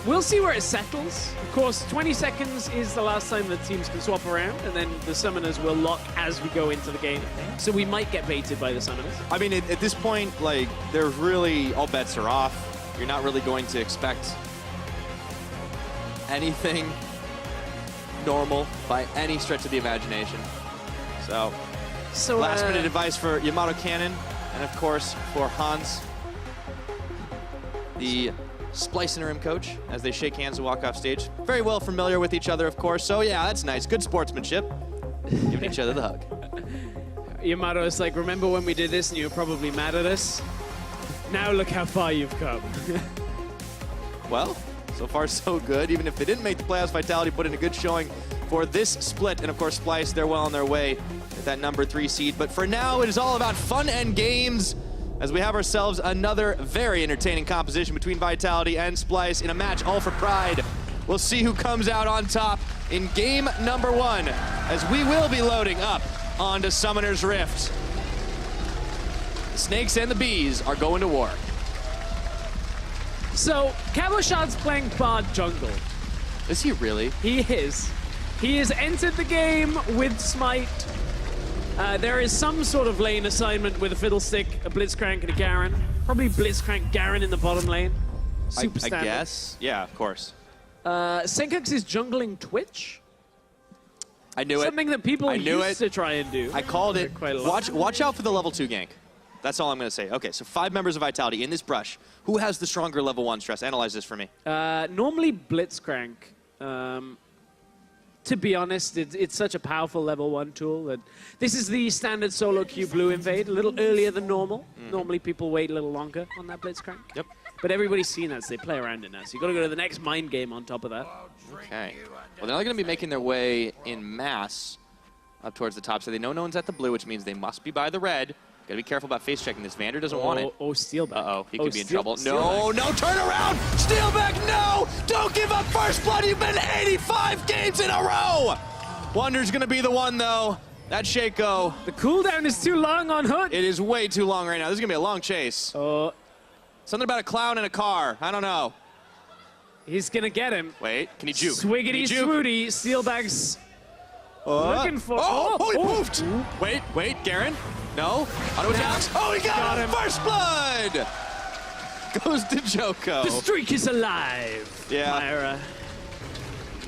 We'll see where it settles. Of course, 20 seconds is the last time that teams can swap around, and then the summoners will lock as we go into the game. So we might get baited by the summoners. I mean, at this point, like, there's really, all bets are off. You're not really going to expect anything normal by any stretch of the imagination. So last minute advice for Yamato Cannon, and of course for Hans, the Splyce interim coach, as they shake hands and walk off stage. Very well familiar with each other, of course. So yeah, that's nice. Good sportsmanship. Giving each other the hug. Yamato is like, remember when we did this and you were probably mad at us? Now look how far you've come. Well, so far so good. Even if they didn't make the playoffs, Vitality put in a good showing for this split. And of course, Splyce, they're well on their way with that #3 seed. But for now, it is all about fun and games, as we have ourselves another very entertaining composition between Vitality and Splyce in a match all for pride. We'll see who comes out on top in game #1, as we will be loading up onto Summoner's Rift. The Snakes and the Bees are going to war. So, Cabochard's playing Bard jungle. Is he really? He is. He has entered the game with Smite. There is some sort of lane assignment with a Fiddlestick, a Blitzcrank, and a Garen. Probably Blitzcrank Garen in the bottom lane. Super I standard. guess. Yeah, of course. Senkux is jungling Twitch. I knew it. Something that people used to try and do. I called it. Quite a lot. Watch out for the level 2 gank. That's all I'm going to say. Okay, so 5 members of Vitality in this brush. Who has the stronger level 1 stress? Analyze this for me. Normally Blitzcrank. To be honest, it's such a powerful level 1 tool that this is the standard solo queue blue invade, a little earlier than normal. Normally people wait a little longer on that Blitzcrank. Yep. But everybody's seen that, so they play around it now. So you got to go to the next mind game on top of that. Okay. Well, they're not going to be making their way in mass up towards the top, so they know no one's at the blue, which means they must be by the red. Got to be careful about face checking this. Vander doesn't want it. Oh, Steelback. Uh-oh, he could be in trouble. Steelback. No, turn around! Steelback, no! Don't give up first blood! You've been 85 games in a row! Wonder's going to be the one, though. That Shaco. The cooldown is too long on Hook. It is way too long right now. This is going to be a long chase. Oh. Something about a clown in a car. I don't know. He's going to get him. Wait, can he juke? Swiggity swooty. Steelback's looking for... Oh, he moved! Wait, Garen. No. Auto attacks. Oh, he got him! First blood! Goes to Joko. The streak is alive. Yeah. Myra.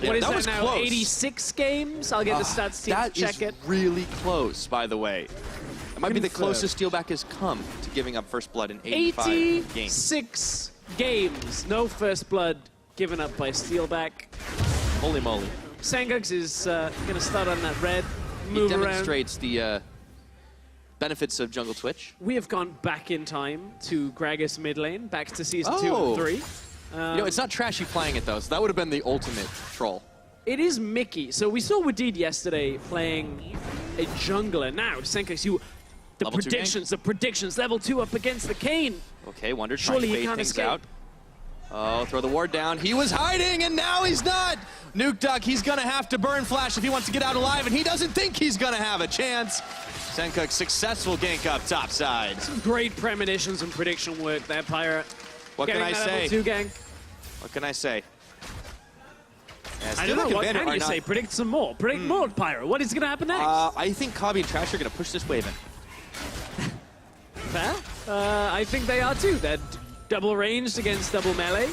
Yeah, what is that was now? close. 86 games? I'll get the stats team to check it. That is really close, by the way. It might be the closest Steelback has come to giving up first blood in 85 games. 86 games. No first blood given up by Steelback. Holy moly. Senkux is going to start on that red. Move He around. demonstrates the benefits of Jungle Twitch. We have gone back in time to Gragas mid lane, back to season 2 and 3. You know, it's not trashy playing it, though, so that would have been the ultimate troll. It is Mickey. So we saw Wadid yesterday playing a jungler. Now, Senkux, the predictions, level 2 up against the Kayn. Okay, Wonder trying Surely to he bait can't things escape. out. Oh, throw the ward down. He was hiding, and now he's not. Nuke Duck, he's going to have to burn flash if he wants to get out alive, and he doesn't think he's going to have a chance. Senkux, successful gank up top side. Some great premonitions and prediction work there, Pirate. What can I say? Level 2 gank. What can I say? Yeah, I don't know, what can you say? Predict some more. Predict more, Pyro. What is going to happen next? I think Kabi and Trash are going to push this wave in. Fair. I think they are too. They're double ranged against double melee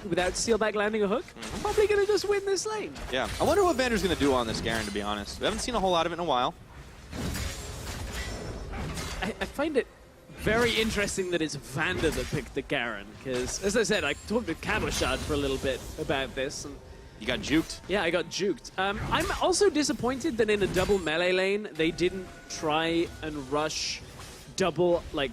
without Steelback landing a hook. Probably going to just win this lane. Yeah. I wonder what Vander's going to do on this Garen, to be honest. We haven't seen a whole lot of it in a while. I find it very interesting that it's Vander that picked the Garen, because, as I said, I talked to Cabochard for a little bit about this. And you got juked? Yeah, I got juked. I'm also disappointed that in a double melee lane, they didn't try and rush double, like,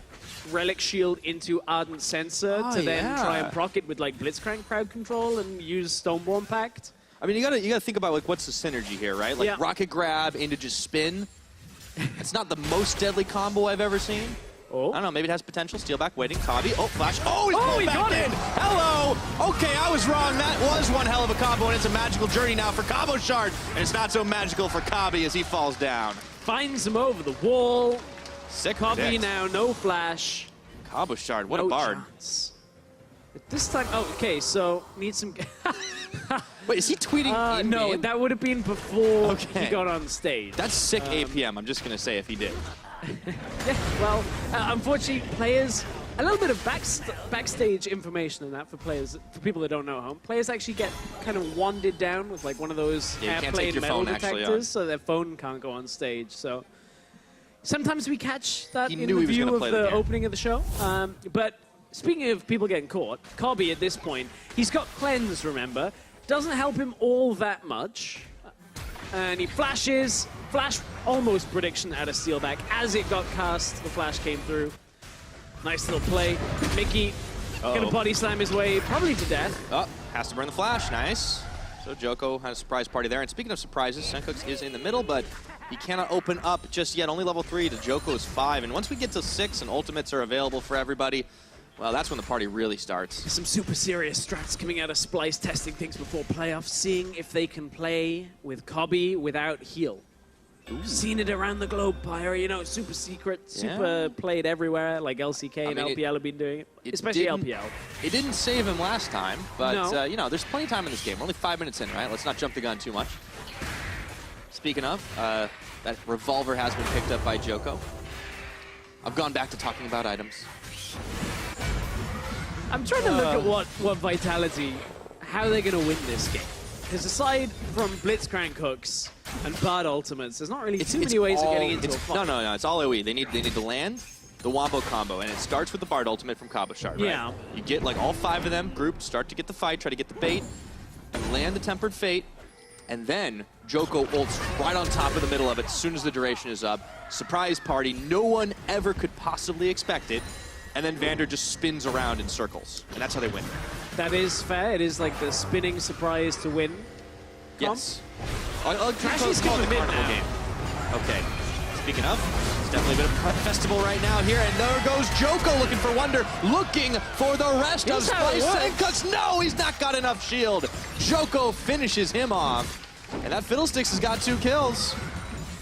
Relic Shield into Ardent Sensor to then try and proc it with, like, Blitzcrank crowd control and use Stoneborn Pact. I mean, you gotta think about, like, what's the synergy here, right? Like, rocket grab into just spin. It's not the most deadly combo I've ever seen. Oh. I don't know, maybe it has potential. Steelback waiting. Kabi. Oh, flash. Oh, he's he back got in. it. Hello. Okay, I was wrong. That was one hell of a combo, and it's a magical journey now for Cabochard. And it's not so magical for Kabi as he falls down. Finds him over the wall. Sick Kabi predict. now, no flash. Cabochard, what no a bard. Chance. But this time, oh, okay, so need some... Wait, is he tweeting in No, game? that would have been before he got on stage. That's sick APM, I'm just going to say if he did. Yeah, well, unfortunately, players... A little bit of backstage information on that for players, for people that don't know at home. Players actually get kind of wanded down with like one of those airplane metal detectors, so their phone can't go on stage. So sometimes we catch that in the view of the opening of the show. But speaking of people getting caught, Cobby at this point, he's got cleanse, remember. Doesn't help him all that much. And he flashes, flash almost prediction out of Steelback. As it got cast, the flash came through. Nice little play. Mickey gonna body slam his way, probably to death. Oh, has to burn the flash. Nice. So Joko had a surprise party there. And speaking of surprises, Sencooks is in the middle, but he cannot open up just yet. Only level 3 to Joko's 5. And once we get to 6 and ultimates are available for everybody, well, that's when the party really starts. Some super serious strats coming out of Splyce, testing things before playoffs, seeing if they can play with Cobby without heal. Ooh. Seen it around the globe, Pyre, you know, super secret, super played everywhere, like LCK and LPL have been doing it, especially LPL. It didn't save him last time, but, you know, there's plenty of time in this game. We're only 5 minutes in, right? Let's not jump the gun too much. Speaking of, that revolver has been picked up by Joko. I've gone back to talking about items. I'm trying to look at what Vitality, how they're going to win this game. Because aside from Blitzcrank hooks and Bard ultimates, there's not really too many ways of getting into a fight. No, it's all AoE. They need to land the Wombo combo, and it starts with the Bard ultimate from Cabo Shard, right? Yeah. You get like all 5 of them grouped, start to get the fight, try to get the bait, and land the Tempered Fate, and then Joko ults right on top of the middle of it as soon as the duration is up. Surprise party, no one ever could possibly expect it, and then Vander just spins around in circles, and that's how they win. That is fair. It is like the spinning surprise to win. Yes. I'll call it the carnival game. Okay. Speaking of, it's definitely a bit of a festival right now here, and there goes Joko looking for Wonder, looking for the rest of Splyce Sencooks. No, he's not got enough shield. Joko finishes him off, and that Fiddlesticks has got 2 kills.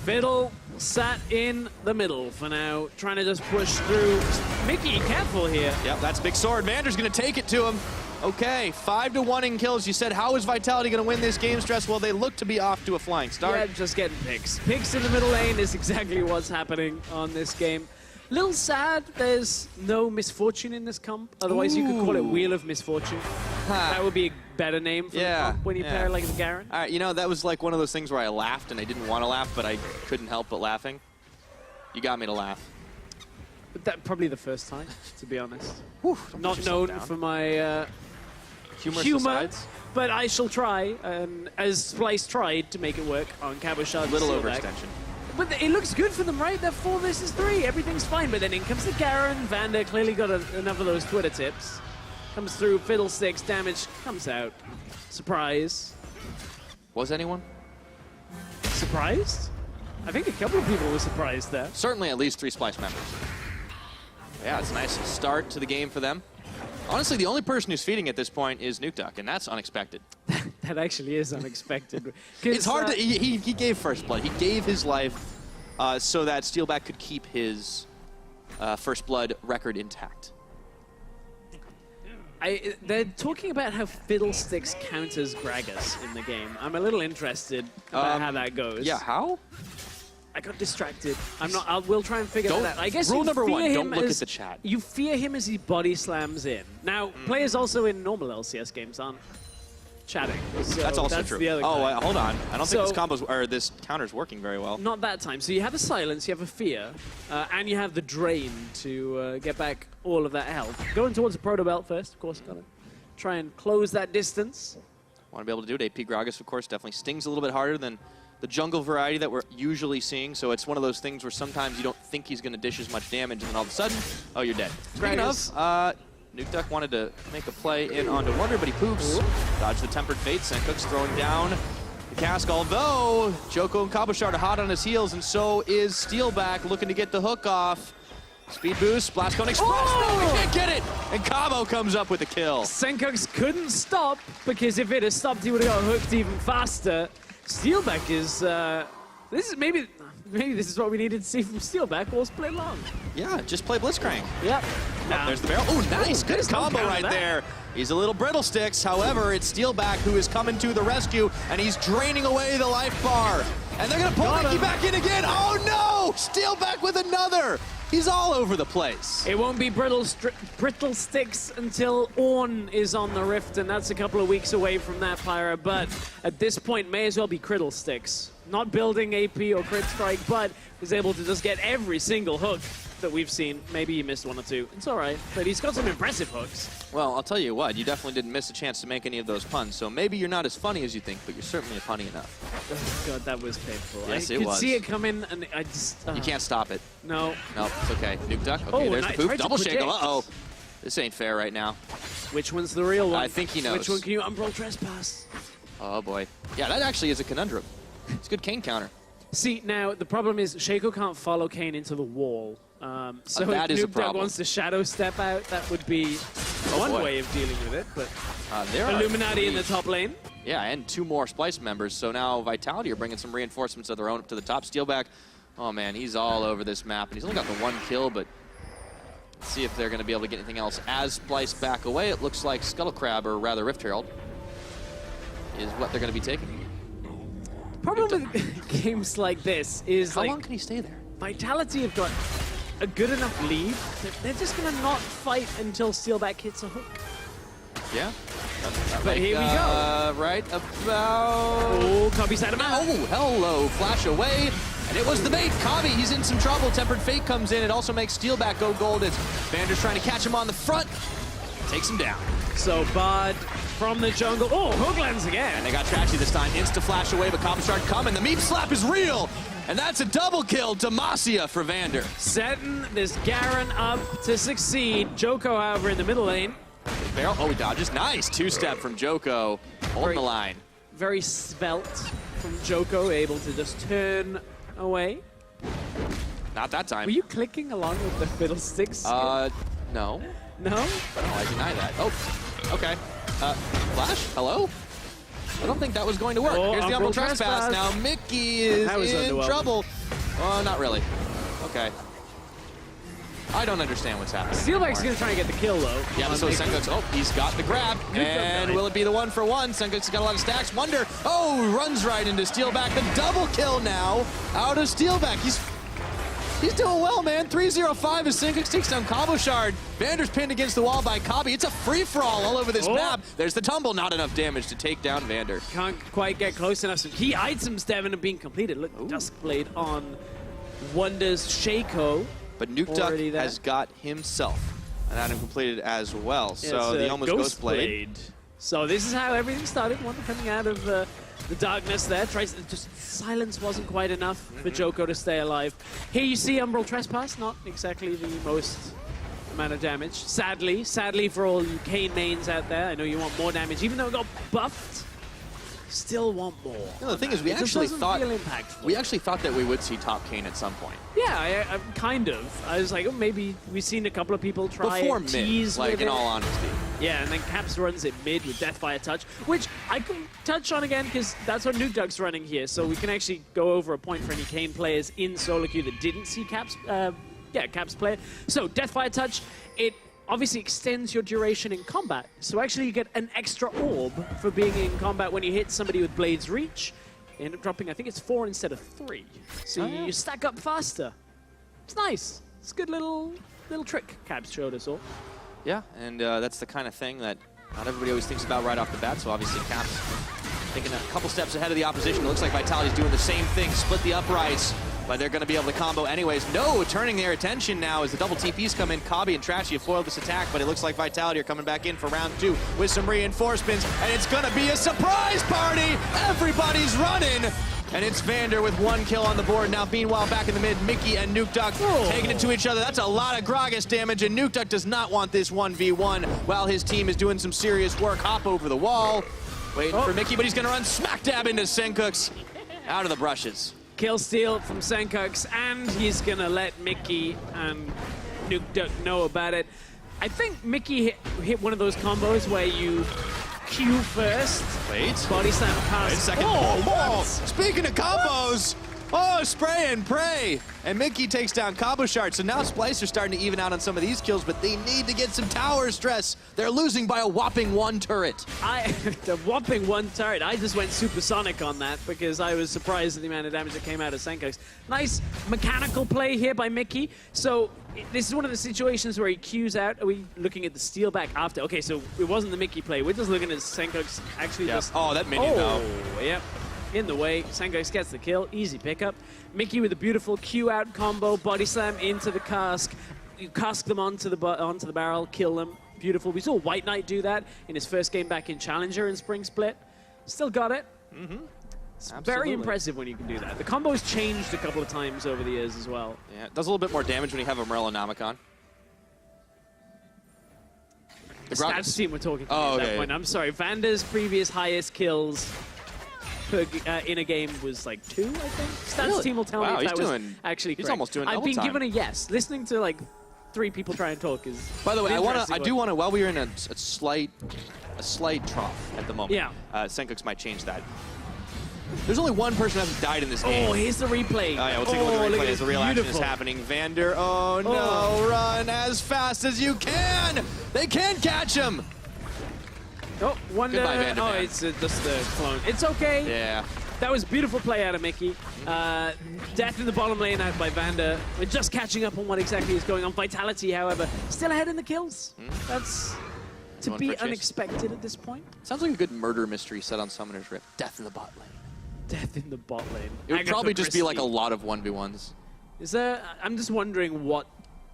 Fiddle sat in the middle for now, trying to just push through. Mickey, careful here. Yep, that's Big Sword. Vander's going to take it to him. Okay, 5-1 in kills. You said, how is Vitality going to win this game, Stress? Well, they look to be off to a flying start. Yeah, just getting picks. Picks in the middle lane is exactly what's happening on this game. Little sad there's no misfortune in this comp. Otherwise, you could call it Wheel of Misfortune. That would be a better name for the comp when you pair like the Garen. All right, you know, that was like one of those things where I laughed and I didn't want to laugh, but I couldn't help but laughing. You got me to laugh. But that probably the first time, to be honest. Whew, not known for my humor, but I shall try, as Splyce tried to make it work on Cabo Shard. Little overextension. But it looks good for them, right? They're 4 versus 3. Everything's fine. But then in comes the Garen. Vander clearly got enough of those Twitter tips. Comes through, Fiddlesticks, damage comes out. Surprise. Was anyone? Surprised? I think a couple of people were surprised there. Certainly at least 3 Splyce members. Yeah, it's a nice start to the game for them. Honestly, the only person who's feeding at this point is Nukeduck, and that's unexpected. That actually is unexpected. It's hard to... He gave First Blood. He gave his life so that Steelback could keep his First Blood record intact. They're talking about how Fiddlesticks counters Gragas in the game. I'm a little interested about how that goes. Yeah, how? I got distracted. We'll try and figure that out. I guess rule number 1, don't look at the chat. You fear him as he body slams in. Now, players also in normal LCS games aren't chatting. So that's also true. The other hold on. I don't think this counter's working very well. Not that time. So you have a silence, you have a fear, and you have the drain to get back all of that health. Going towards the Proto Belt first, of course. Gotta try and close that distance. Want to be able to do it. AP Gragas, of course, definitely stings a little bit harder than the jungle variety that we're usually seeing, so it's one of those things where sometimes you don't think he's going to dish as much damage, and then all of a sudden, oh, you're dead. Speaking of, Nukeduck wanted to make a play in onto Wonder, but he poops. Dodged the Tempered Fate. Sencooks throwing down the cask, although Joko and Cabo Shard are hot on his heels, and so is Steelback looking to get the hook off. Speed boost, Splash Cone Express. No, we can't get it! And Cabo comes up with a kill. Sencooks couldn't stop, because if it had stopped, he would have got hooked even faster. Steelback is, this maybe this is what we needed to see from Steelback all split long. Yeah, just play Blitzcrank. Yep. Oh, there's the barrel. Oh, nice. Good combo right there. He's a little brittle sticks. However, it's Steelback who is coming to the rescue, and he's draining away the life bar. And they're going to pull Mickey back in again. Oh, no! Steelback with another. He's all over the place. It won't be brittle sticks until Ornn is on the Rift, and that's a couple of weeks away from that, Pyra. But at this point, may as well be Criddle sticks. Not building AP or crit strike, but is able to just get every single hook that we've seen. Maybe he missed one or two. It's all right, but he's got some impressive hooks. Well, I'll tell you what, you definitely didn't miss a chance to make any of those puns, so maybe you're not as funny as you think, but you're certainly funny enough. Oh, God, that was painful. Yes, I could see it coming, and I just... You can't stop it. No. No, it's okay. Nuke Duck. Okay, there's the poop. Double shake him. Uh-oh. This ain't fair right now. Which one's the real one? I think he knows. Which one can you Umbral Trespass? Oh, boy. Yeah, that actually is a conundrum. It's a good Kane counter. See, now, the problem is Shaco can't follow Kane into the wall. So that if is a Noob Dog problem. wants to shadow step out, that would be one way of dealing with it. But there Illuminati in the top lane. Yeah, and 2 more Splyce members. So now Vitality are bringing some reinforcements of their own up to the top. Steelback, oh man, he's all over this map. And he's only got the 1 kill, but let's see if they're going to be able to get anything else. As Splyce back away, it looks like Scuttlecrab, or rather Rift Herald, is what they're going to be taking. Problem with games like this is How long can he stay there? Vitality have got a good enough lead that they're just going to not fight until Steelback hits a hook. Yeah. But here we go. Right about... Oh, Cubby's had him out. Oh, hello. Flash away. And it was the bait. Kabi, he's in some trouble. Tempered Fate comes in. It also makes Steelback go gold as Vander's trying to catch him on the front. Takes him down. So Bard from the jungle. Oh, hook lands again. And they got Trashy this time. Insta flash away, but Kabi started coming. The meat slap is real. And that's a double kill. Demacia for Vander. Setting this Garen up to succeed. Joko, however, in the middle lane. Barrel. Oh, he dodges. Nice. 2-step from Joko. Holding the line. Very svelte from Joko, able to just turn away. Not that time. Were you clicking along with the fiddlesticks? No. No? No, I deny that. Oh, okay. Flash, hello? I don't think that was going to work. Oh, here's the Umbral Trespass. Now Mickey is in trouble. Oh, not really. Okay. I don't understand what's happening. Steelback's going to try and get the kill, though. Yeah, so Senkuk's, oh, he's got the grab. And will it be the 1-for-1? Senkuk's got a lot of stacks. Wonder, oh, runs right into Steelback. The double kill now out of Steelback. He's doing well, man. 3-0-5 as Senkuk takes down Combo Shard. Vander's pinned against the wall by Kabi. It's a free-for-all all over this map. There's the tumble. Not enough damage to take down Vander. Can't quite get close enough. Some key items, Devin, are being completed. Look, Duskblade on Wonder's Shaco. But Nuke Duck has got himself an item completed as well. So the almost Ghost Blade. So this is how everything started. Wonder coming out of the darkness there. Just silence wasn't quite enough for Joko to stay alive. Here you see Umbral Trespass, not exactly the most amount of damage. Sadly for all you Kane mains out there, I know you want more damage. Even though it got buffed, still want more. No, the thing is, we actually thought that we would see top Kane at some point. Yeah, I kind of. I was like, oh, maybe we've seen a couple of people try before and mid, tease like with in it. all honesty. Yeah, and then Caps runs it mid with Deathfire Touch, which I can touch on again because that's what Nuke Duck's running here. So we can actually go over a point for any Kane players in solo queue that didn't see Caps. Caps play. So Deathfire Touch, it obviously extends your duration in combat. So actually you get an extra orb for being in combat when you hit somebody with Blade's Reach. You end up dropping, I think it's 4 instead of 3. So you stack up faster. It's nice. It's a good little trick Caps showed us all. Yeah, and that's the kind of thing that not everybody always thinks about right off the bat. So obviously Caps thinking a couple steps ahead of the opposition. It looks like Vitality's doing the same thing. Split the uprights. But they're going to be able to combo anyways. No, turning their attention now as the double TPs come in. Kabi and Trashy have foiled this attack, but it looks like Vitality are coming back in for round 2 with some reinforcements, and it's going to be a surprise party! Everybody's running! And it's Vander with 1 kill on the board. Now, meanwhile, back in the mid, Mickey and Nuke Duck taking it to each other. That's a lot of Gragas damage, and Nuke Duck does not want this 1v1 while his team is doing some serious work. Hop over the wall, waiting for Mickey, but he's going to run smack dab into Senkuk's out of the brushes. Kill steal from Senkuk's, and he's gonna let Mickey and Nuke Duck know about it. I think Mickey hit one of those combos where you Q first. Wait. Body slam past. Wait a second. Oh, Speaking of combos, Oh, spray and pray. And Mickey takes down Cabochard. So now Splyce are starting to even out on some of these kills, but they need to get some tower stress. They're losing by a whopping 1 turret. The whopping 1 turret. I just went supersonic on that because I was surprised at the amount of damage that came out of Senkox. Nice mechanical play here by Mickey. So this is one of the situations where he queues out. Are we looking at the steal back after? Okay, so it wasn't the Mickey play. We're just looking at Senkox actually just... Oh, that minion though. Yep. In the way, Senkox gets the kill, easy pickup. Mickey with a beautiful Q out combo, body slam into the cask. You cask them onto the barrel, kill them. Beautiful. We saw White Knight do that in his first game back in Challenger in Spring Split. Still got it. It's very impressive when you can do that. The combo's changed a couple of times over the years as well. Yeah, it does a little bit more damage when you have a Morellonomicon. The stats team we're talking to at that point. I'm sorry, Vander's previous highest kills in a game was like 2, I think. Stats team will tell me if that was actually correct. He's almost doing double I've been time. given a yes. Listening to like 3 people try and talk is. By the way, I do want to. While we are in a slight trough at the moment. Yeah. Senkox might change that. There's only one person who hasn't died in this game. Oh, here's the replay. Oh yeah, we'll take a look at the replay as the real action is happening. Vander, oh no, run as fast as you can. They can't catch him. Oh, Wonder. Goodbye, Vander, oh, man. it's just the clone. It's okay. Yeah. That was beautiful play out of Mickey. Death in the bottom lane out by Vander. We're just catching up on what exactly is going on. Vitality, however, still ahead in the kills. That's to be unexpected at this point. Sounds like a good murder mystery set on Summoner's Rift. Death in the bot lane. Death in the bot lane. It would probably just be like a lot of 1v1s. Is there? I'm just wondering what,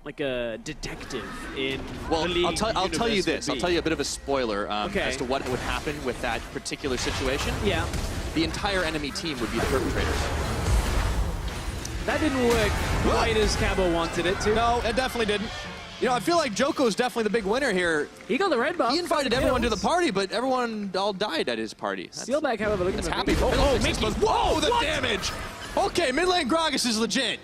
like a detective in the League I'll tell you this. I'll tell you a bit of a spoiler Okay. as to what would happen with that particular situation. Yeah. The entire enemy team would be the perpetrators. That didn't work quite as Cabo wanted it to. No, it definitely didn't. You know, I feel like Joko's definitely the big winner here. He got the red buff. He invited everyone to the party, but everyone all died at his party. Steelback, however, looking happy for Mickey. Whoa, the damage! Okay, mid lane Gragas is legit.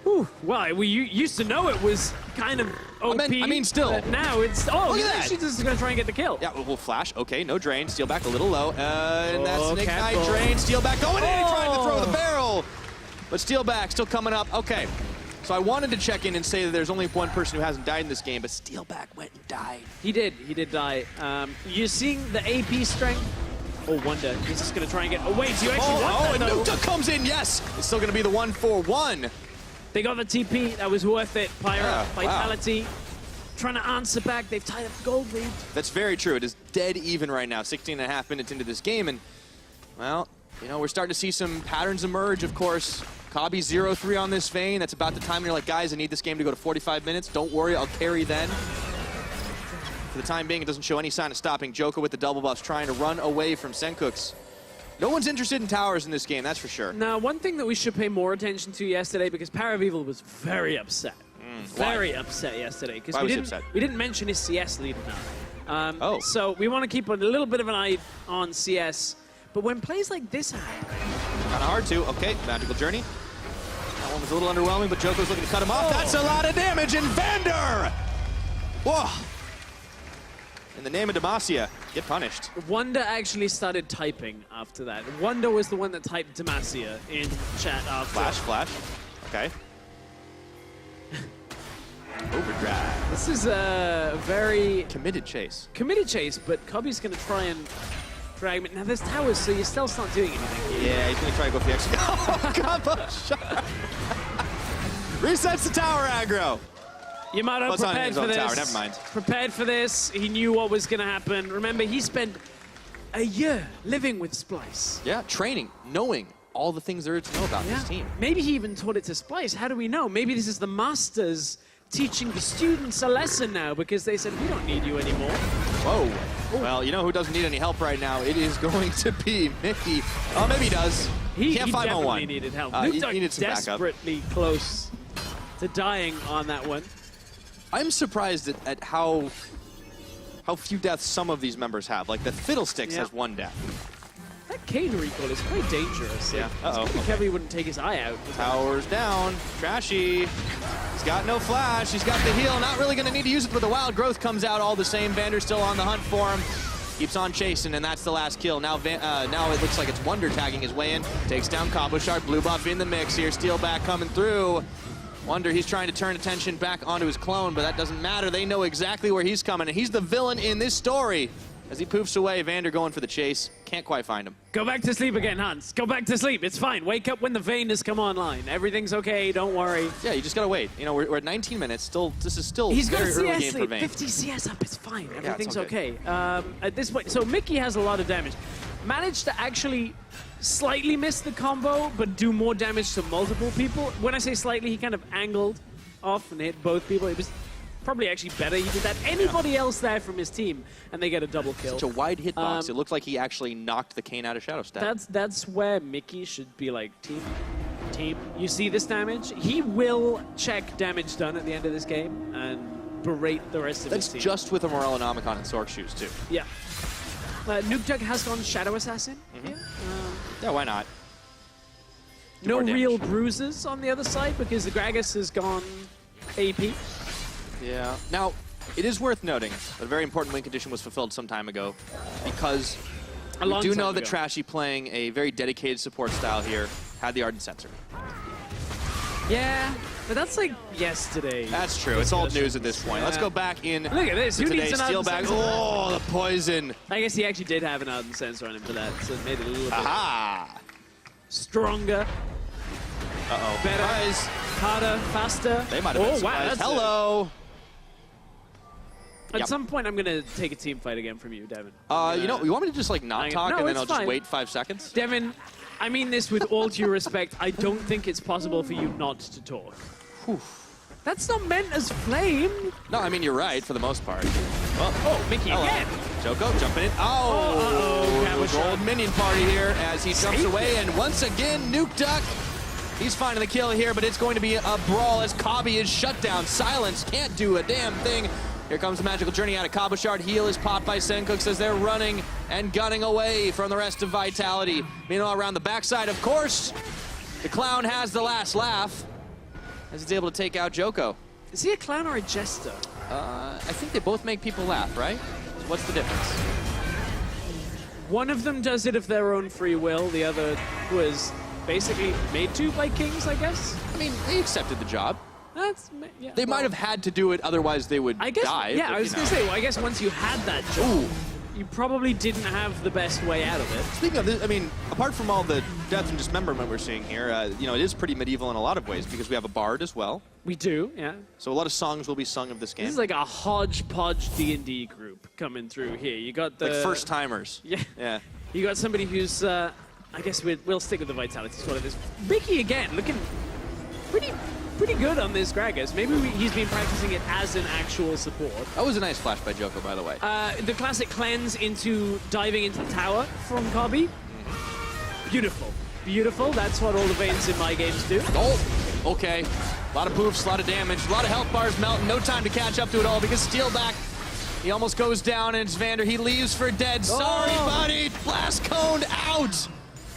Whew. Well, we used to know it was kind of OP. I mean still. But now it's... Oh, look at that. She's just going to try and get the kill. Yeah, we'll flash. Okay, no drain. Steal back a little low. And that's an Cat ignite drain. Steal back going in. He tried to throw the Oh. barrel. But steal back still coming up. Okay. So I wanted to check in and say that there's only one person who hasn't died in this game, but Steelback went and died. He did die. You're seeing the AP strength. Oh, Wonder. He's just going to try and get... Oh, wait, you actually want that, and though. Nuka comes in, yes! It's still going to be the 1-4-1. They got the TP. That was worth it. Pyra, Yeah, Vitality, trying to answer back. They've tied up the gold lead. That's very true. It is dead even right now, 16.5 minutes into this game. And, well, you know, we're starting to see some patterns emerge, of course. Kabi 0-3 on this vein. That's about the time when you're like, guys, I need this game to go to 45 minutes. Don't worry, I'll carry then. For the time being, it doesn't show any sign of stopping. Joko with the double buffs trying to run away from Senkox. No one's interested in towers in this game, that's for sure. Now, one thing that we should pay more attention to yesterday, because Paravival was very upset. Very upset yesterday. Because we didn't mention his CS lead enough. So we want to keep a little bit of an eye on CS. But when plays like this happen... Kind of hard to. Okay, Magical Journey. That one was a little underwhelming, but Joko's looking to cut him off. That's a lot of damage, and Vander! Whoa! In the name of Demacia, get punished. Wonder actually started typing after that. Wonder was the one that typed Demacia in chat after. Flash. Okay. Overdrive. This is a very... Committed chase. Committed chase, but Cubby's going to try and drag him. Now, there's towers, so you're still not doing anything here. Yeah, he's going to try to go for the extra. Oh, combo shot. Resets the tower aggro. You might have prepared for this. Tower. Never mind. Prepared for this. He knew what was going to happen. Remember, he spent a year living with Splyce. Yeah, training, knowing all the things there is to know about this team. Maybe he even taught it to Splyce. How do we know? Maybe this is the masters teaching the students a lesson now because they said, we don't need you anymore. Whoa. Well, you know who doesn't need any help right now? It is going to be Mickey. Oh, maybe he does. He can't 5-on-1. definitely needed help. He needed some backup. Desperately close to dying on that one. I'm surprised at how few deaths some of these members have. Like the Fiddlesticks has 1 death. That Kane recall is quite dangerous. Yeah. Uh-oh. Kevin wouldn't take his eye out. Towers down. Trashy. He's got no flash. He's got the heal. Not really going to need to use it, but the wild growth comes out all the same. Vander's still on the hunt for him. Keeps on chasing, and that's the last kill. Now now it looks like it's Wonder tagging his way in. Takes down Cabochard. Blue buff in the mix here. Steel back coming through. Wonder, he's trying to turn attention back onto his clone, but that doesn't matter. They know exactly where he's coming, and he's the villain in this story. As he poofs away, Vander going for the chase. Can't quite find him. Go back to sleep again, Hans. Go back to sleep. It's fine. Wake up when the Vayne has come online. Everything's okay. Don't worry. Yeah, you just gotta wait. You know, we're at 19 minutes. This is still He's got very a early CS game for lead. Vayne. 50 CS up. It's fine. Everything's all good. okay. At this point, so Mickey has a lot of damage. Managed to actually slightly miss the combo, but do more damage to multiple people. When I say slightly, he kind of angled off and hit both people. It was probably actually better he did that. Anybody else there from his team, and they get a double kill. Such a wide hitbox. It looked like he actually knocked the Kayn out of Shadow Step. That's where Mickey should be like, team. You see this damage? He will check damage done at the end of this game and berate the rest of his team. That's just with a Morellonomicon and Sork shoes too. Yeah. Nukejug has gone Shadow Assassin. Yeah, why not? No real bruises on the other side because the Gragas has gone AP. Yeah. Now, it is worth noting that a very important win condition was fulfilled some time ago because we do know that Trashy, playing a very dedicated support style here, had the Ardent Sensor. Yeah, but that's like yesterday. That's true. It's old news at this point. Yeah. Let's go back in. Look at this. Who needs an Ardent Sensor? Oh, the poison. I guess he actually did have an Ardent Sensor on him for that, so it made it a little bit stronger. Uh-oh. Better. Surprise. Harder, faster. They might have been surprised. Hello. At some point, I'm going to take a team fight again from you, Devin. You know, you want me to just like not talk and then I'll just wait 5 seconds? Devin, I mean this with all due respect. I don't think it's possible for you not to talk. Whew. That's not meant as flame. No, I mean, you're right for the most part. Oh, Mickey again. Joko jumping in. Oh, old minion party here as he jumps away. And once again, Nuke Duck. He's finding the kill here, but it's going to be a brawl as Kabi is shut down. Silence can't do a damn thing. Here comes the magical journey out of Cabochard. Heal is popped by Senkooks as they're running and gunning away from the rest of Vitality. Meanwhile, around the backside, of course, the clown has the last laugh as he's able to take out Joko. Is he a clown or a jester? I think they both make people laugh, right? So what's the difference? One of them does it of their own free will. The other was basically made to by kings, I guess. I mean, they accepted the job. They might have had to do it, otherwise they would die. Yeah, I was going to say, well, I guess once you had that job, you probably didn't have the best way out of it. Speaking of this, I mean, apart from all the death and dismemberment we're seeing here, you know, it is pretty medieval in a lot of ways because we have a bard as well. We do, yeah. So a lot of songs will be sung of this game. This is like a hodgepodge D&D group coming through here. You got the... Like first-timers. Yeah. You got somebody who's, I guess we'll stick with the Vitality squad of this. Mickey, again, looking pretty good on this Gragas. Maybe he's been practicing it as an actual support. That was a nice flash by Joko, by the way. The classic cleanse into diving into the tower from Kabi. Beautiful. Beautiful. That's what all the Vaynes in my games do. Oh, okay. A lot of poofs, a lot of damage, a lot of health bars melting. No time to catch up to it all because Steelback, he almost goes down, and it's Vander. He leaves for dead. Sorry, buddy. Blast coned out.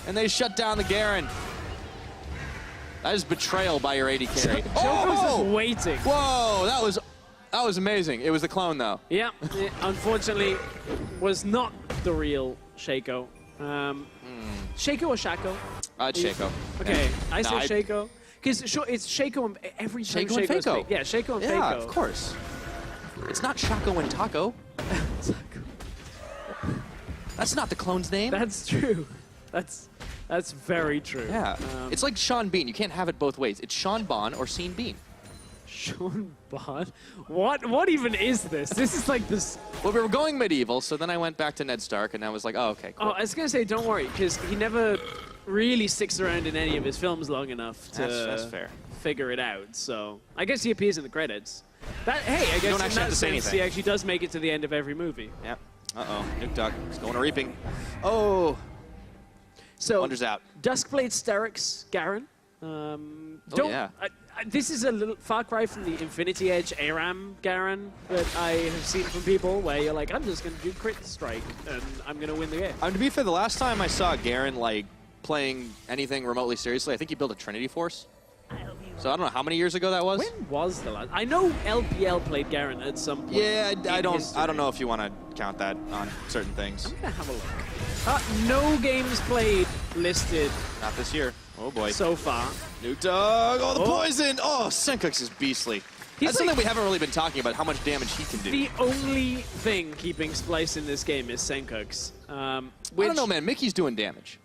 And they shut down the Garen. That is betrayal by your AD carry. Joko's just waiting. Whoa, that was amazing. It was the clone, though. Yeah, it unfortunately was not the real Shaco. Shaco or Shaco? It's Shaco. Okay, yeah. I say Shaco. Because it's Shaco and every time Shaco and Faco. Yeah, Shaco and Faco. Yeah, of course. It's not Shaco and Taco. That's not the clone's name. That's true. That's very true. Yeah. It's like Sean Bean. You can't have it both ways. It's Sean Bon or Scene Bean. Sean Bon? What even is this? This is like this... Well, we were going medieval, so then I went back to Ned Stark, and I was like, oh, okay, cool. Oh, I was going to say, don't worry, because he never really sticks around in any of his films long enough to that's fair. Figure it out. So I guess he appears in the credits. Hey, I guess don't actually have to say anything. He actually does make it to the end of every movie. Yep. Uh-oh. Nuke Duck is going to reaping. Oh. So, Wonder's out. Duskblade Sterix Garen. Yeah. This is a little far cry from the Infinity Edge Aram Garen that I have seen from people where you're like, I'm just going to do crit strike and I'm going to win the game. To be fair, the last time I saw Garen like playing anything remotely seriously, I think he built a Trinity Force. So I don't know how many years ago that was. When was the last? I know LPL played Garen at some point. Yeah, I don't history. know if you want to count that on certain things. I'm gonna have a look. No games played listed Not this year. Oh boy. so far. Nuke Dog. Oh, the poison. Oh, Senkux is beastly. He's That's something we haven't really been talking about, how much damage he can do. The only thing keeping Splyce in this game is Senkux. I don't know, man. Mickey's doing damage.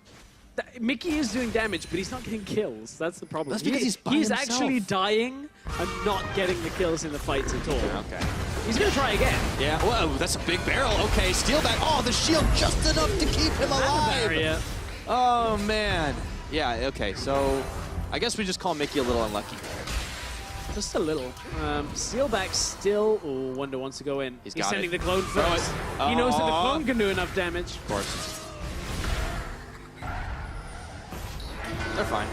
Mickey is doing damage, but he's not getting kills. That's the problem. That's because he's by himself. actually dying and not getting the kills in the fights at all. Okay. He's going to try again. Yeah, whoa, that's a big barrel. Okay, steal back. Oh, the shield just enough to keep him alive. Barrier. Oh, man. Yeah, okay, so I guess we just call Mickey a little unlucky. Just a little. Steelback still. Oh, Wonder wants to go in. He's sending the clone first. He knows that the clone can do enough damage. Of course. They're fine.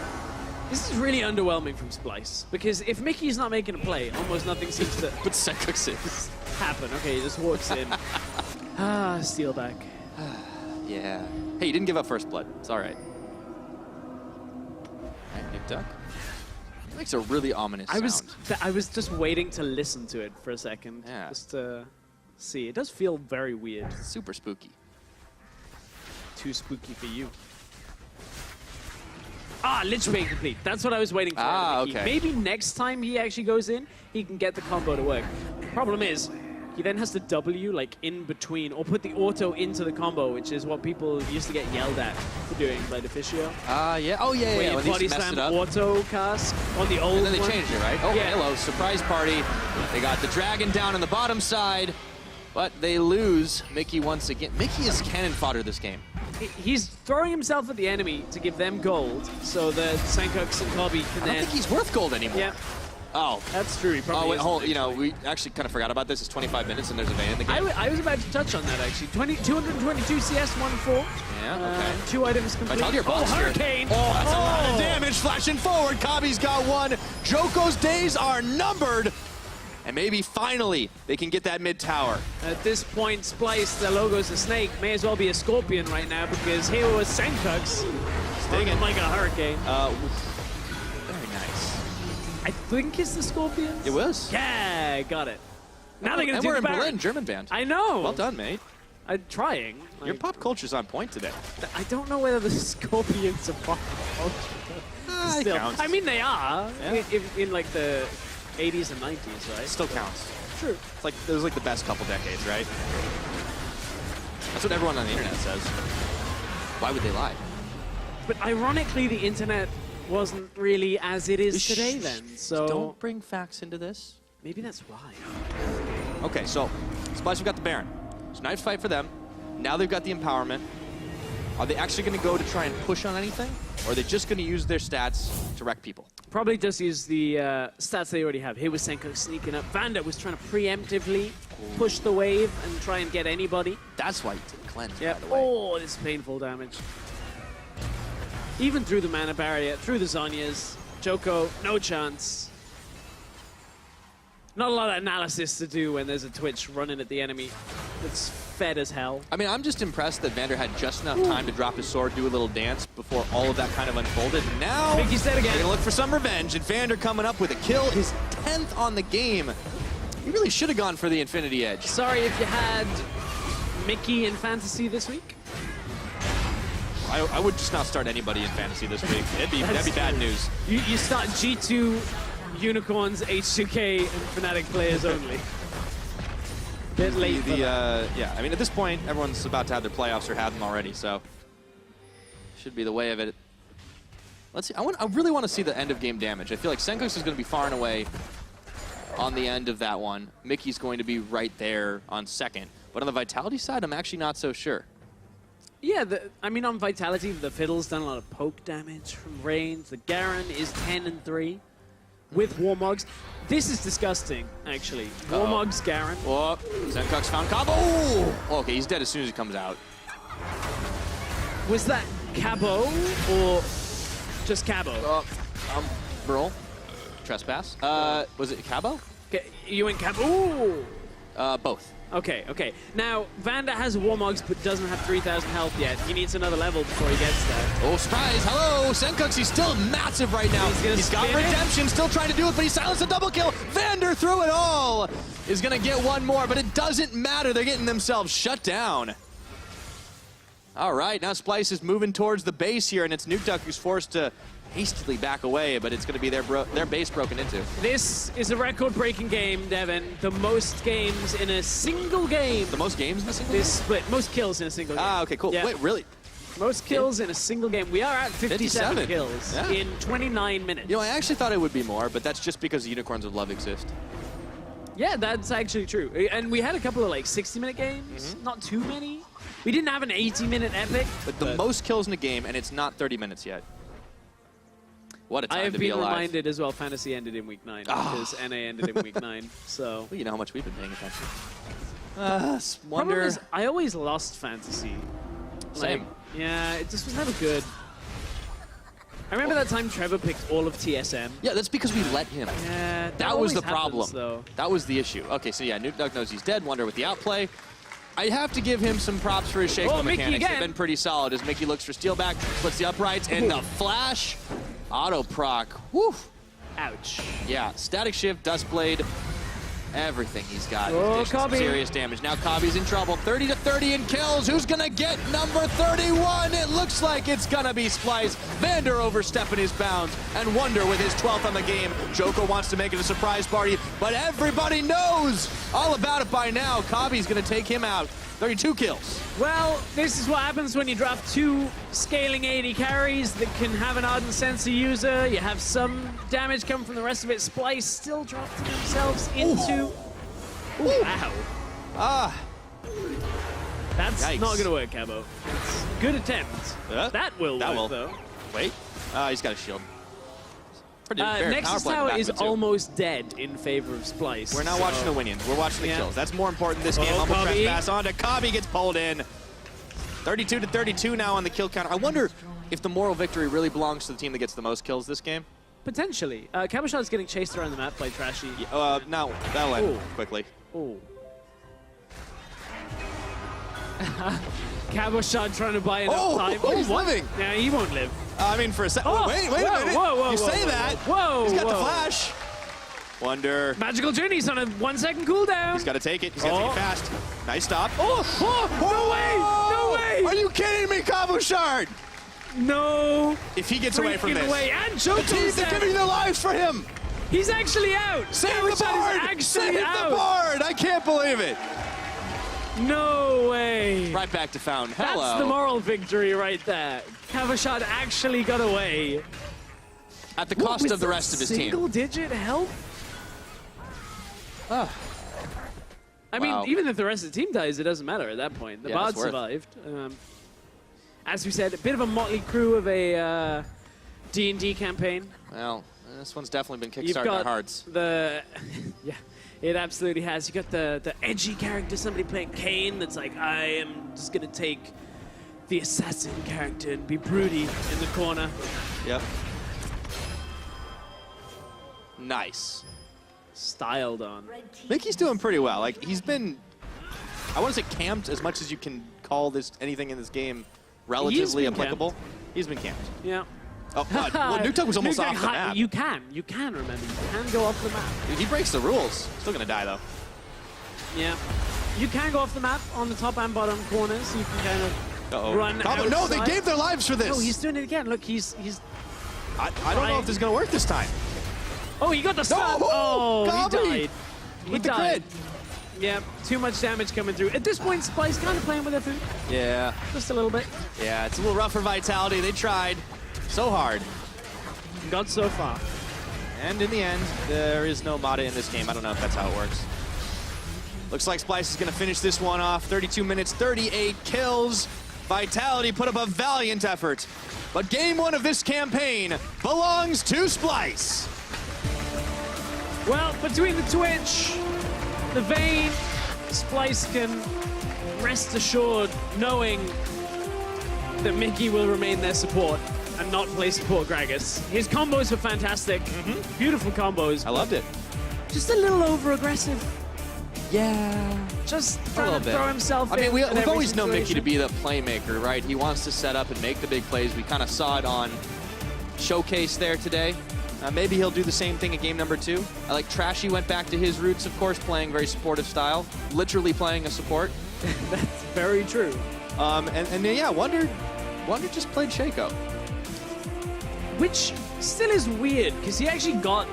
This is really underwhelming from Splyce, because if Mickey's not making a play, almost nothing seems to But Senkux is. happen. Okay, he just walks in. Steelback. Yeah. Hey, you didn't give up first blood. It's all right. Nick Duck. It makes a really ominous sound. I was just waiting to listen to it for a second. Yeah. Just to see. It does feel very weird. Super spooky. Too spooky for you. Lich Bait complete. That's what I was waiting for. Okay. Maybe next time he actually goes in, he can get the combo to work. Problem is, he then has to W like in between, or put the auto into the combo, which is what people used to get yelled at for doing by Deficio. Yeah. Oh, yeah, Where yeah. you body slam auto cast on the old And then they one. changed it, right? Oh, Yeah. hello, surprise party. They got the dragon down on the bottom side, but they lose Mickey once again. Mickey is cannon fodder this game. He's throwing himself at the enemy to give them gold, so that Senkux and Kobe can I don't think he's worth gold anymore. Yeah, Oh. that's true. He probably Oh, wait, isn't hold. next You know, week. we actually kind of forgot about this. It's 25 minutes and there's a van in the game. I was about to touch on that actually. 222 CS, 1-4. Yeah, okay. 2 items complete. Vitality or boss here? Hurricane! Oh, that's a lot of damage flashing forward. Kabi's got one. Joko's days are numbered. And maybe finally they can get that mid tower. At this point, Splyce, the logo's a snake, may as well be a scorpion right now because here was Senkux stinging like a hurricane. Very nice. I think it's the scorpions. It was. Yeah, got it. Now they're gonna And do we're the in Baron. Berlin, German band. I know. Well done, mate. I'm trying. Your pop culture's on point today. I don't know whether the scorpions are pop culture. It counts. I mean, they are Yeah. in like the 80s and 90s, right? It still counts. True. It's like it was like the best couple decades, right? That's what everyone on the internet says. Why would they lie? But ironically, the internet wasn't really as it is today then. So Don't bring facts into this. maybe that's why. Okay, so Splyce, we've got the Baron. It's a nice fight for them. Now they've got the empowerment. Are they actually going to go to try and push on anything? Or are they just going to use their stats to wreck people? Probably just use the stats they already have. Here was Senko sneaking up. Vanda was trying to preemptively push the wave and try and get anybody. That's why you took cleanse, Yeah. by the way. Oh, this is painful damage. Even through the mana barrier, through the Zhonya's, Joko, no chance. Not a lot of analysis to do when there's a Twitch running at the enemy that's fed as hell. I mean, I'm just impressed that Vander had just enough time to drop his sword, do a little dance before all of that kind of unfolded. And now, Mickey's dead again. they're gonna look for some revenge, and Vander coming up with a kill, his 10th on the game. He really should have gone for the Infinity Edge. Sorry if you had Mickey in Fantasy this week. I would just not start anybody in Fantasy this week. That'd be bad news. You start G2, Unicorns, H2K, and Fnatic players only. Bit late for that. Yeah, I mean, at this point, everyone's about to have their playoffs or have them already, so should be the way of it. Let's see. I really want to see the end of game damage. I feel like Senkux is going to be far and away on the end of that one. Mickey's going to be right there on second. But on the Vitality side, I'm actually not so sure. Yeah, I mean, on Vitality, the Fiddle's done a lot of poke damage from range. The Garen is 10-3 with Warmogs. This is disgusting, actually. Warmogs, Garen. Oh, Senkux found Cabo. Oh, okay, he's dead as soon as he comes out. Was that Cabo or just Cabo? Burl. Trespass. Was it Cabo? Okay, you went Cabo. Ooh. Both. Okay, okay. Now, Vanda has Warmogs, but doesn't have 3,000 health yet. He needs another level before he gets there. Oh, surprise. Hello. Senkux, he's still massive right now. He's got redemption, still trying to do it, but he silenced a double kill. Vander through it all. Is going to get one more, but it doesn't matter. They're getting themselves shut down. All right, now Splyce is moving towards the base here, and it's Nukeduck who's forced to hastily back away, but it's going to be their base broken into. This is a record-breaking game, Devin. The most games in a single game. The most games in a single game? This split. Most kills in a single game. Ah, okay, cool. Yeah. Wait, really? Most kills in a single game. We are at 57 kills in 29 minutes. You know, I actually thought it would be more, but that's just because the Unicorns of Love exist. Yeah, that's actually true. And we had a couple of like 60-minute games. Not too many. We didn't have an 80-minute epic. But the most kills in a game, and it's not 30 minutes yet. What a time to be alive. I have been reminded as well, Fantasy ended in week 9 because NA ended in week 9. So. Well, you know how much we've been paying attention. Problem is, I always lost Fantasy. Same. Yeah, it just was never good. I remember that time Trevor picked all of TSM. Yeah, that's because we let him. Yeah, that was the problem. Happens, though. That was the issue. Okay, so yeah, Nukeduck knows he's dead. Wonder with the outplay. I have to give him some props for his shake mechanics. They've been pretty solid as Mickey looks for steal back, splits the uprights, and the flash. Auto proc. Woo. Ouch. Yeah, static shift, dust blade, everything he's got. Oh, some serious damage. Now Kabi's in trouble. 30 to 30 in kills. Who's gonna get number 31? It looks like it's gonna be Splyce. Vander overstepping his bounds, and Wonder with his 12th on the game. Joker wants to make it a surprise party, but everybody knows all about it by now. Kabi's gonna take him out. 32 kills. Well, this is what happens when you draft 2 scaling 80 carries that can have an Ardent Sensor user. You have some damage come from the rest of it. Splyce still drafting themselves into... Ooh. Wow. Ah. That's Yikes. not going to work, Cabo. It's a good attempt. That will work, though. Wait. He's got a shield. Nexus Tower is almost dead in favor of Splyce. We're not watching the win-ins. We're watching the kills. That's more important this game. Almost trespass onto Kabi, gets pulled in. 32 to 32 now on the kill counter. I wonder if the moral victory really belongs to the team that gets the most kills this game. Potentially. Caboshot's getting chased around the map by Trashy. No, that'll end quickly. Oh. Caboshot trying to buy enough time. Oh, he's living. Yeah, he won't live. I mean, for a second. Wait a minute. Whoa, you say that. Whoa. He's got the flash. Wonder. Magical Journey's on a 1-second cooldown. He's got to take it. He's got to take it fast. Nice stop. No way. Are you kidding me, Caboshot? No. If he gets away from this. And Joker's the teams are giving their lives for him. He's actually out. Save the board. Save the board. I can't believe it. No way. Right back to Found. Hello. That's the moral victory right there. Caboshot actually got away. At the cost of the rest of his team. Single-digit health? I mean, even if the rest of the team dies, it doesn't matter at that point. The Bard survived. As we said, a bit of a motley crew of a D&D campaign. Well, this one's definitely been kickstarting our hearts. Yeah. It absolutely has. You got the edgy character, somebody playing Kane that's like, I am just going to take the assassin character and be broody in the corner. Yep. Nice. Styled on. Mickey's doing pretty well. Like, he's been, I want to say camped as much as you can call this anything in this game relatively applicable. He's been camped. Yeah. Oh, God. Well, Nukeduck was almost off the map. You can remember. You can go off the map. Dude, he breaks the rules. Still going to die, though. Yeah. You can go off the map on the top and bottom corners. You can kind of run outside. No, they gave their lives for this. No, he's doing it again. Look, he's I don't know if this is going to work this time. Oh, he got the stun. Oh, he died. With the crit. Yeah, too much damage coming through. At this point, Splyce kind of playing with their food. Yeah. Just a little bit. Yeah, it's a little rough for Vitality. They tried so hard. Got so far. And in the end, there is no Mata in this game. I don't know if that's how it works. Looks like Splyce is going to finish this one off. 32 minutes, 38 kills. Vitality put up a valiant effort. But game 1 of this campaign belongs to Splyce. Well, between the Twitch, the Vayne, Splyce can rest assured knowing that Mickey will remain their support and not play support Gragas. His combos were fantastic. Beautiful combos. I loved it. Just a little over-aggressive. Yeah. Just A trying little to bit. throw himself I in. mean, we've every always known Mickey to situation. be the playmaker, right? He wants to set up and make the big plays. We kind of saw it on Showcase there today. Maybe he'll do the same thing in game number 2. I like Trashy went back to his roots, of course, playing very supportive style, literally playing a support. That's very true. And yeah, Wonder just played Shaco. Which still is weird, because he actually got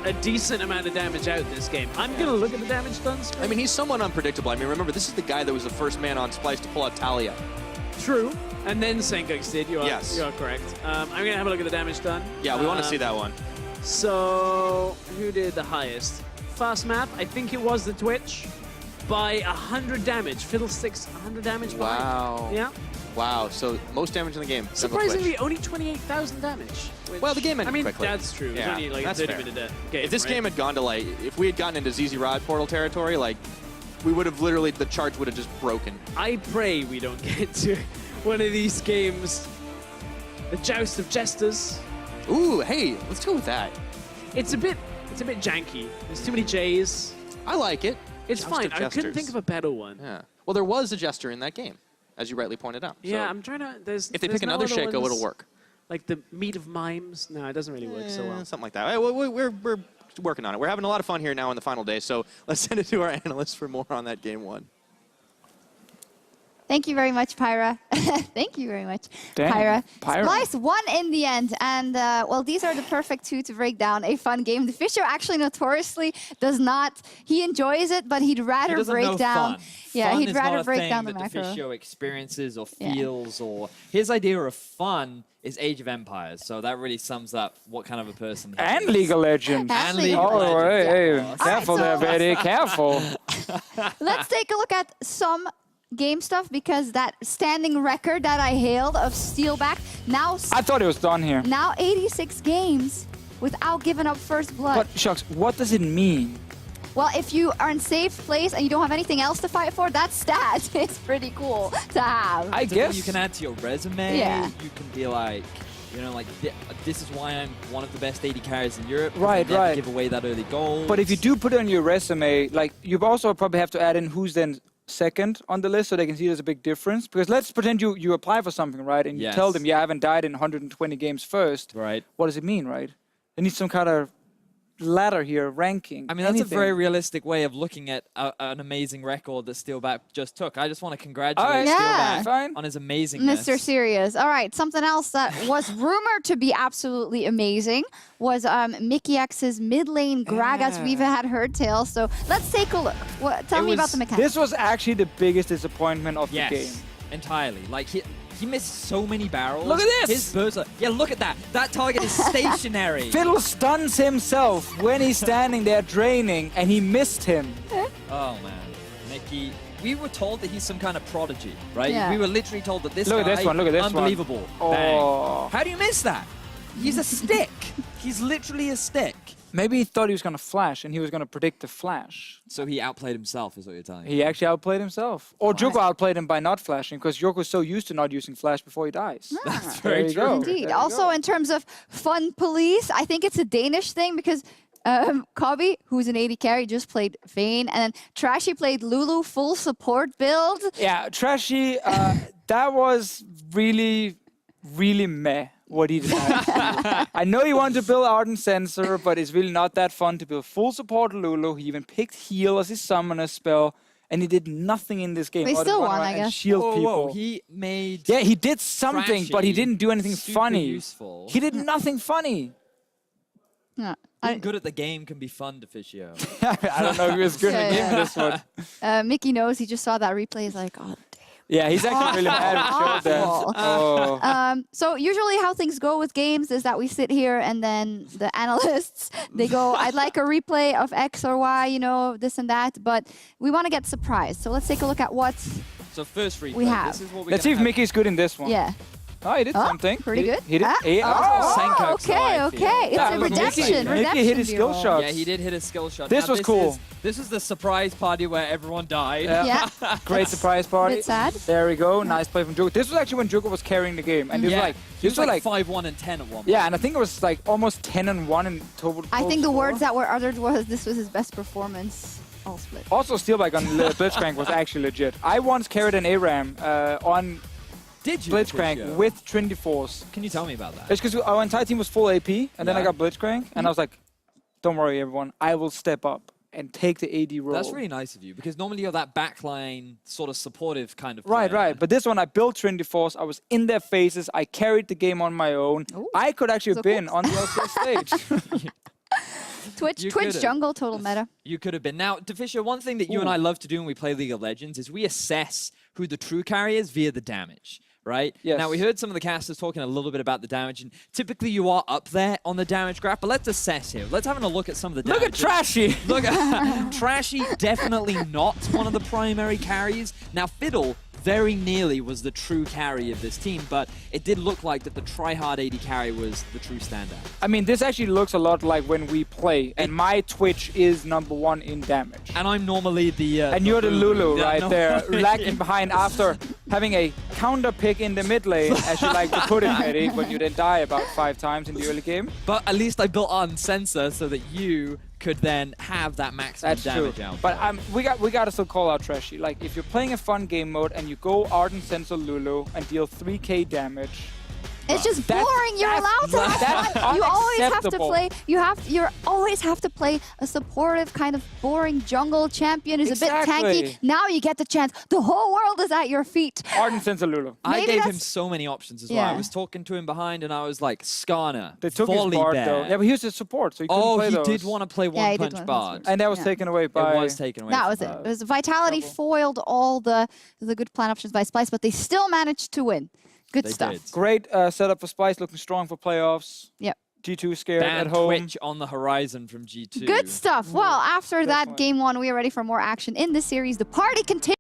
a decent amount of damage out this game. I'm going to look at the damage done screen. I mean, he's somewhat unpredictable. I mean, remember, this is the guy that was the first man on Splyce to pull out Talia. True. And then Senkox did. You are correct. I'm going to have a look at the damage done. Yeah, we want to see that one. So, who did the highest? Fast map, I think it was the Twitch, by 100 damage. Fiddlesticks, 100 damage. Wow. Yeah. Wow, so most damage in the game. Surprisingly, only 28,000 damage. Which, Well, the game ended quickly. That's true. Yeah, It was only like that's a 30 fair. minute game. If this right? game had gone to like, if we had gotten into ZZ Rod Portal territory, like, we would have literally, the charge would have just broken. I pray we don't get to one of these games. The Joust of Jesters. Ooh, hey, let's go with that. It's a bit janky. There's too many J's. I like it. It's Joust fine. of I couldn't Jesters. think of a better one. Yeah. Well, there was a Jester in that game, as you rightly pointed out. Yeah, So I'm trying to. If if they pick another Shaco, it'll work. Like the Meat of Mimes. No, it doesn't really work so well. Something like that. Hey, we're working on it. We're having a lot of fun here now in the final day, so let's send it to our analysts for more on that game 1. Thank you very much, Pyra. Thank you very much, Damn, Pyra. Pyra. Splyce won in the end, and well, these are the perfect 2 to break down a fun game. The Fisher actually notoriously does not. He enjoys it, but he'd rather He doesn't break know down. fun. Yeah, Fun he'd is rather not a break thing down the that macro. Fisher experiences or Yeah. feels, or his idea of fun is Age of Empires. So that really sums up what kind of a person he And is. League of Legends. And League League of of Oh, Legends. hey, hey, All careful right, there, so- Betty, careful. Let's take a look at some game stuff, because that standing record that I hailed of Steelback now I thought it was done here. now 86 games without giving up first blood. But, Shucks, what does it mean? Well, if you are in safe place and you don't have anything else to fight for, that stat is pretty cool to have. I It's a thing guess. you can add to your resume. Yeah. You can be like, you know, like, this is why I'm one of the best 80 carries in Europe. 'cause Right, I never right. give away that early goal. But if you do put it on your resume, like, you also probably have to add in who's then second on the list so they can see there's a big difference. Because let's pretend you apply for something, right? And you tell Yes. them, yeah, I haven't died in 120 games first. Right. What does it mean, right? They need some kind of ladder here, ranking. I mean, that's a anything. very realistic way of looking at an amazing record that Steelback just took. I just want to congratulate All right, Yeah. Steelback fine. on his amazingness. Mr. Serious. All right, something else that was rumored to be absolutely amazing was Mickey X's mid lane Gragas. We've had heard tales, so let's take a look. Tell me about the mechanics. This was actually the biggest disappointment of Yes, the game. entirely. Like, he missed so many barrels. Look at this! His burst, yeah, look at that. That target is stationary. Fiddle stuns himself when he's standing there draining, and he missed him. Oh, man. Mickey, we were told that he's some kind of prodigy, right? Yeah. We were literally told that this Look at guy, this one, look at this one. unbelievable. Oh. Bang. How do you miss that? He's a stick. He's literally a stick. Maybe he thought he was going to flash, and he was going to predict the flash. So he outplayed himself, is what you're telling me. He actually outplayed himself. Or Joko outplayed him by not flashing, because Joko's so used to not using flash before he dies. That's There very you true. go. Indeed. There you Also, go. in terms of fun police, I think it's a Danish thing, because Cobby, who's an 80 carry, just played Vayne, and then Trashy played Lulu full support build. Yeah, Trashy, that was really, really meh what he did. I know he wanted to build Ardent Sensor, but it's really not that fun to build full support Lulu. He even picked Heal as his summoner spell, and he did nothing in this game. But he other than still run won, around I and guess. shield Whoa, people. whoa, he made Yeah, he did something, but he Trashy didn't do anything super funny. useful. He did nothing funny. Yeah. Being good at the game can be fun to Fisio. I don't know if he was good at Yeah, game this one. Mickey knows. He just saw that replay. He's like, oh, Yeah, he's actually really mad at showed that. Awful. Oh. So usually how things go with games is that we sit here and then the analysts, they go, I'd like a replay of X or Y, you know, this and that, but we want to get surprised. So let's take a look at what, So first replay. We have. This is what we're Let's see if gonna have. Mickey's good in this one. yeah. Oh, he did Oh, something. pretty good. He did. Ah, He, oh, Senkox, okay, how I okay. feel. It's Yeah, a but redemption. Mickey hit his skill B-roll. shot. Yeah, he did hit a skill shot. This Now, was cool. This is the surprise party where everyone died. Yeah. Yeah. Great surprise party. Bit sad. There we go. Nice play from Joko. This was actually when Joko was carrying the game, and it was Yeah. like He this was was like like 5-1 and 10 at one point. yeah, and I think it was like almost 10-1 in total. I think the score. words that were uttered was this was his best performance all split. Also, Steelback on Blitzcrank was actually legit. I once carried an ARAM on Did you? Blitzcrank Patricio? with Trinity Force. Can you tell me about that? It's because our entire team was full AP, and then I Yeah. got Blitzcrank, and I was like, don't worry, everyone. I will step up and take the AD role. That's really nice of you, because normally you're that backline sort of supportive kind of Right, player. right. But this one, I built Trinity Force. I was in their faces. I carried the game on my own. Ooh. I could actually So have been cool. on the LCS stage. Twitch You could've. jungle total meta. You could have been. Now, Deficio, one thing that you and I love to do when we play League of Legends is we assess who the true carry is via the damage, right? Yes. Now, we heard some of the casters talking a little bit about the damage, and typically you are up there on the damage graph, but let's assess here. Let's have a look at some of the Look damage. at Trashy. Look at Trashy, definitely not one of the primary carries. Now, Fiddle very nearly was the true carry of this team, but it did look like that the tryhard AD carry was the true standout. I mean, this actually looks a lot like when we play, and my Twitch is #1 in damage. And I'm normally the... And you're the Lulu Yeah, right no. there, lagging behind after having a counter pick in the mid lane, as you like to put it, Eddie, when you then die about 5 times in the early game. But at least I built Ardent Sensor so that you could then have that maximum That's true. damage out. But we got to still call out Trashy. Like, if you're playing a fun game mode and you go Ardent Sensor Lulu and deal 3k damage, It's just That's- boring. You're allowed to have that's fun. You always have to unacceptable. play. You always have to play a supportive kind of boring jungle champion who's a bit tanky. Exactly. Now you get the chance. The whole world is at your feet. Ardent Sensor Lulu. I Maybe gave him that's- so many options as well. Yeah. I was talking to him behind and I was like, Skarner, They took his Volley Bard, Bear. though. Yeah, but he was a support, so he couldn't Oh, play he those. did want to play Yeah, he did One Punch want to Bard. play And that was Yeah. taken away It by... was taken away. That from was it. him. It was Vitality Trouble. foiled all the good plan options by Splyce, but they still managed to win. Good They stuff. did. Great setup for Splyce, looking strong for playoffs. Yep. G2 scared Ban at home. Twitch on the horizon from G2. Good stuff. Well, after that Definitely. game 1, we are ready for more action in this series. The party continues.